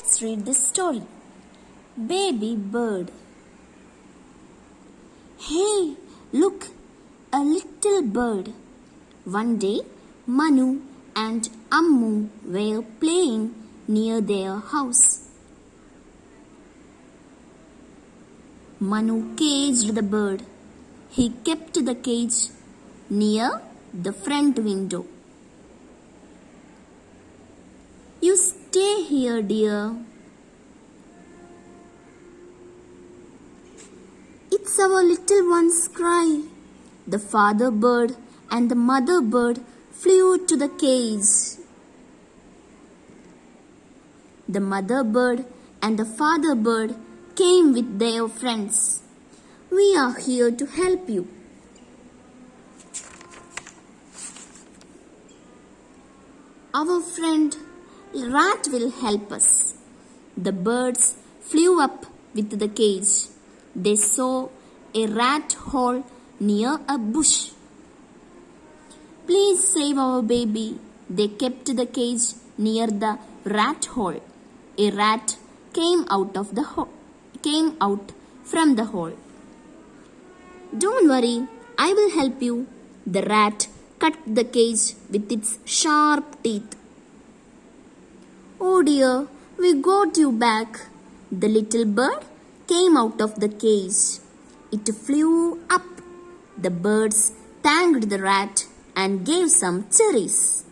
Let's read this story. Baby Bird. Hey, look, a little bird. One day, Manu and Ammu were playing near their house. Manu caged the bird. He kept the cage near the front window. You stay here, dear. It's our little one's cry. The father bird and the mother bird flew to the cage. The mother bird and the father bird came with their friends. We are here to help you. Our friend rat will help us. The birds flew up with the cage. They saw a rat hole near a bush. Please save our baby. They kept the cage near the rat hole. A rat came out from the hole. Don't worry, I will help you. The rat cut the cage with its sharp teeth. Oh dear, we got you back. The little bird came out of the cage. It flew up. The birds thanked the rat and gave some cherries.